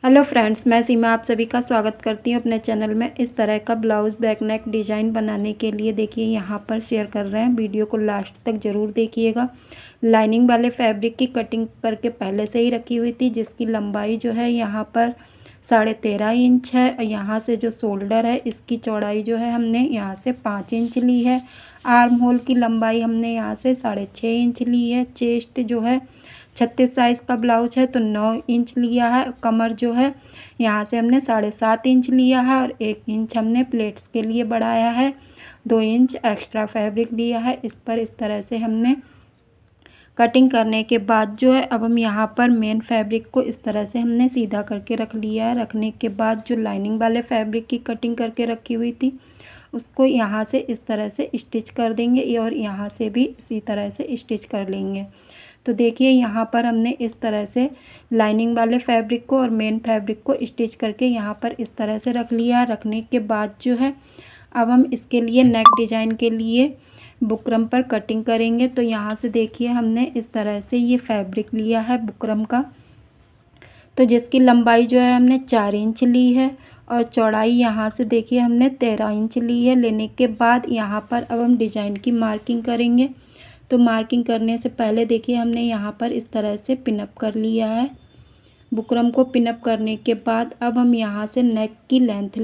Hello friends, मैं सीमा आप सभी का स्वागत करती हूँ अपने चैनल में। इस तरह का ब्लाउज़ बैक नेक डिज़ाइन बनाने के लिए देखिए यहाँ पर शेयर कर रहे हैं। वीडियो को लास्ट तक ज़रूर देखिएगा। लाइनिंग वाले फैब्रिक की कटिंग करके पहले से ही रखी हुई थी, जिसकी लंबाई जो है यहाँ पर 13.5 इंच है। और यहाँ से जो शोल्डर है इसकी चौड़ाई जो है हमने यहाँ से 5 इंच ली है। आर्म होल की लंबाई हमने यहाँ से 6.5 इंच ली है। चेस्ट जो है 36 साइज़ का ब्लाउज है तो 9 इंच लिया है। कमर जो है यहाँ से हमने 7.5 इंच लिया है और 1 इंच हमने प्लेट्स के लिए बढ़ाया है। 2 इंच एक्स्ट्रा फैब्रिक लिया है। इस पर इस तरह से हमने कटिंग करने के बाद जो है अब हम यहाँ पर मेन फैब्रिक को इस तरह से हमने सीधा करके रख लिया है। रखने के बाद जो लाइनिंग वाले फैब्रिक की कटिंग करके रखी हुई थी उसको यहाँ से इस तरह से स्टिच कर देंगे और यहाँ से भी इसी तरह से स्टिच कर लेंगे। तो देखिए यहाँ पर हमने इस तरह से लाइनिंग वाले फैब्रिक को और मेन फैब्रिक को स्टिच करके यहाँ पर इस तरह से रख लिया। रखने के बाद जो है अब हम इसके लिए नेक डिज़ाइन के लिए बुकरम पर कटिंग करेंगे। तो यहाँ से देखिए हमने इस तरह से ये फैब्रिक लिया है बुकरम का, तो जिसकी लंबाई जो है हमने 4 इंच ली है और चौड़ाई यहाँ से देखिए हमने 13 इंच ली है। लेने के बाद यहाँ पर अब हम डिज़ाइन की मार्किंग करेंगे। तो मार्किंग करने से पहले देखिए हमने यहाँ पर इस तरह से पिनअप कर लिया है। बुकरम को पिनअप करने के बाद अब हम यहाँ से नेक की लेंथ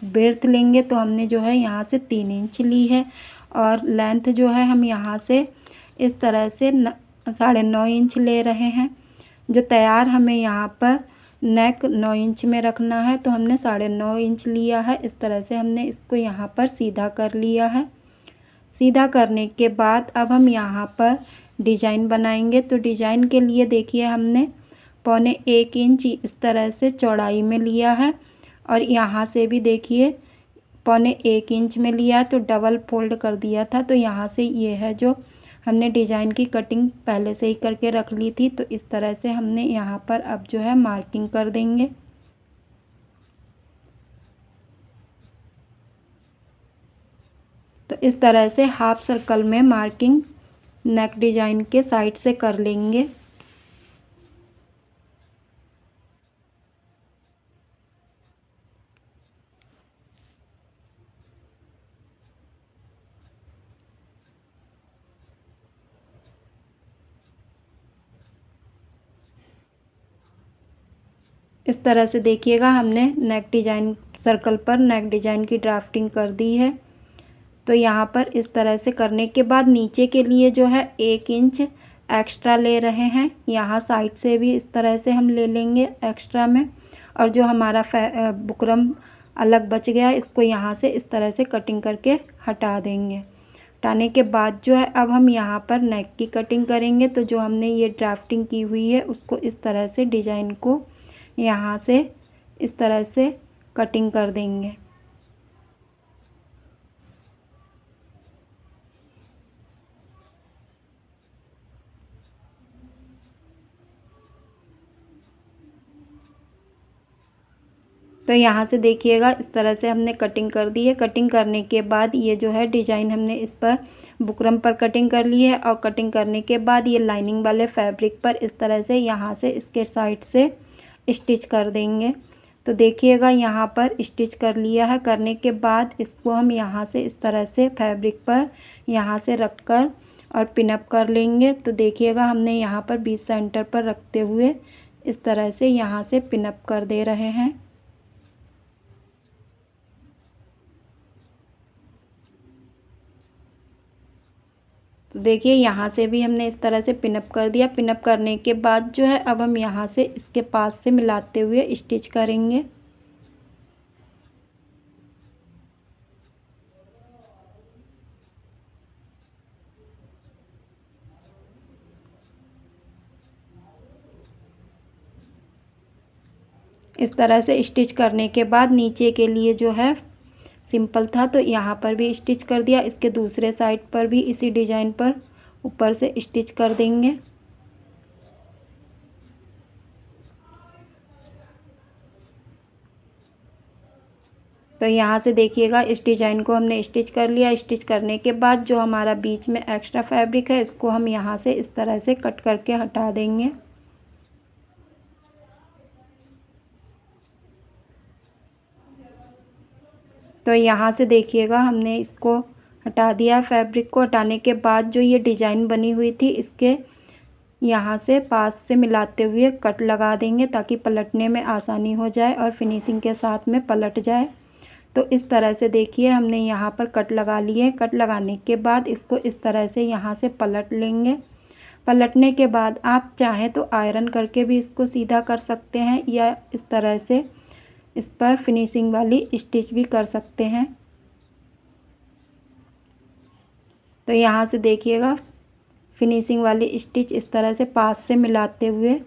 बेर्थ लेंगे। तो हमने जो है यहाँ से 3 इंच ली है और लेंथ जो है हम यहाँ से इस तरह से 9.5 इंच ले रहे हैं। जो तैयार हमें यहाँ पर नेक 9 इंच में रखना है तो हमने 9.5 इंच लिया है। इस तरह से हमने इसको यहाँ पर सीधा कर लिया है। सीधा करने के बाद अब हम यहाँ पर डिज़ाइन बनाएंगे। तो डिज़ाइन के लिए देखिए हमने 1.25 इंच इस तरह से चौड़ाई में लिया है और यहाँ से भी देखिए 1.25 इंच में लिया है, तो डबल फोल्ड कर दिया था। तो यहाँ से ये है जो हमने डिज़ाइन की कटिंग पहले से ही करके रख ली थी। तो इस तरह से हमने यहाँ पर अब जो है मार्किंग कर देंगे। तो इस तरह से हाफ सर्कल में मार्किंग नेक डिज़ाइन के साइड से कर लेंगे। इस तरह से देखिएगा हमने नेक डिज़ाइन सर्कल पर नेक डिज़ाइन की ड्राफ्टिंग कर दी है। तो यहाँ पर इस तरह से करने के बाद नीचे के लिए जो है 1 इंच एक्स्ट्रा ले रहे हैं। यहाँ साइड से भी इस तरह से हम ले लेंगे एक्स्ट्रा में, और जो हमारा बुकरम अलग बच गया इसको यहाँ से इस तरह से कटिंग करके हटा देंगे। हटाने के बाद जो है अब हम यहाँ पर नेक की कटिंग करेंगे। तो जो हमने ये ड्राफ्टिंग की हुई है उसको इस तरह से डिज़ाइन को यहाँ से इस तरह से कटिंग कर देंगे। तो यहाँ से देखिएगा इस तरह से हमने कटिंग कर दी है। कटिंग करने के बाद ये जो है डिज़ाइन हमने इस पर बुकरम पर कटिंग कर ली है और कटिंग करने के बाद ये लाइनिंग वाले फैब्रिक पर इस तरह से यहाँ से इसके साइड से स्टिच कर देंगे। तो देखिएगा यहाँ पर स्टिच कर लिया है। करने के बाद इसको हम यहाँ से इस तरह से फैब्रिक पर यहाँ से रख कर और पिनअप कर लेंगे। तो देखिएगा हमने यहाँ पर बीच सेंटर पर रखते हुए इस तरह से यहाँ से पिनअप कर दे रहे हैं। तो देखिए यहाँ से भी हमने इस तरह से पिनअप कर दिया। पिनअप करने के बाद जो है अब हम यहाँ से इसके पास से मिलाते हुए स्टिच करेंगे। इस तरह से स्टिच करने के बाद नीचे के लिए जो है सिंपल था तो यहाँ पर भी स्टिच कर दिया। इसके दूसरे साइड पर भी इसी डिज़ाइन पर ऊपर से स्टिच कर देंगे। तो यहाँ से देखिएगा इस डिज़ाइन को हमने स्टिच कर लिया। स्टिच करने के बाद जो हमारा बीच में एक्स्ट्रा फैब्रिक है इसको हम यहाँ से इस तरह से कट करके हटा देंगे। तो यहाँ से देखिएगा हमने इसको हटा दिया। फैब्रिक को हटाने के बाद जो ये डिज़ाइन बनी हुई थी इसके यहाँ से पास से मिलाते हुए कट लगा देंगे ताकि पलटने में आसानी हो जाए और फिनिशिंग के साथ में पलट जाए। तो इस तरह से देखिए हमने यहाँ पर कट लगा लिए। कट लगाने के बाद इसको इस तरह से यहाँ से पलट लेंगे। पलटने के बाद आप चाहें तो आयरन करके भी इसको सीधा कर सकते हैं या इस तरह से इस पर फिनिशिंग वाली स्टिच भी कर सकते हैं। तो यहाँ से देखिएगा फिनिशिंग वाली स्टिच इस तरह से पास से मिलाते हुए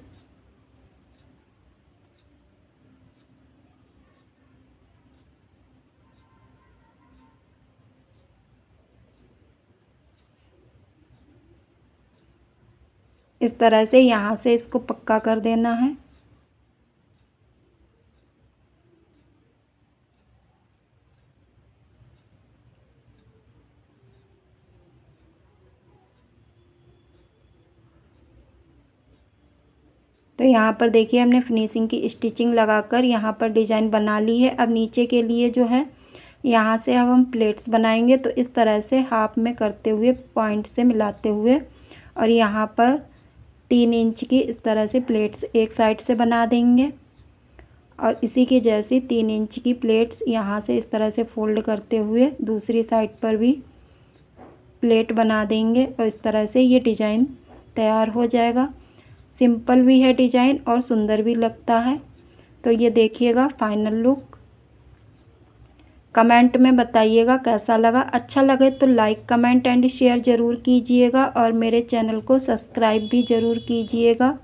इस तरह से यहाँ से इसको पक्का कर देना है। तो यहाँ पर देखिए हमने फिनिशिंग की स्टिचिंग लगाकर यहाँ पर डिज़ाइन बना ली है। अब नीचे के लिए जो है यहाँ से अब हम प्लेट्स बनाएंगे। तो इस तरह से हाफ में करते हुए पॉइंट से मिलाते हुए और यहाँ पर 3 इंच की इस तरह से प्लेट्स एक साइड से बना देंगे और इसी की जैसी 3 इंच की प्लेट्स यहाँ से इस तरह से फोल्ड करते हुए दूसरी साइड पर भी प्लेट बना देंगे और इस तरह से ये डिज़ाइन तैयार हो जाएगा। सिंपल भी है डिज़ाइन और सुंदर भी लगता है। तो ये देखिएगा फाइनल लुक। कमेंट में बताइएगा कैसा लगा। अच्छा लगे तो लाइक कमेंट एंड शेयर ज़रूर कीजिएगा और मेरे चैनल को सब्सक्राइब भी ज़रूर कीजिएगा।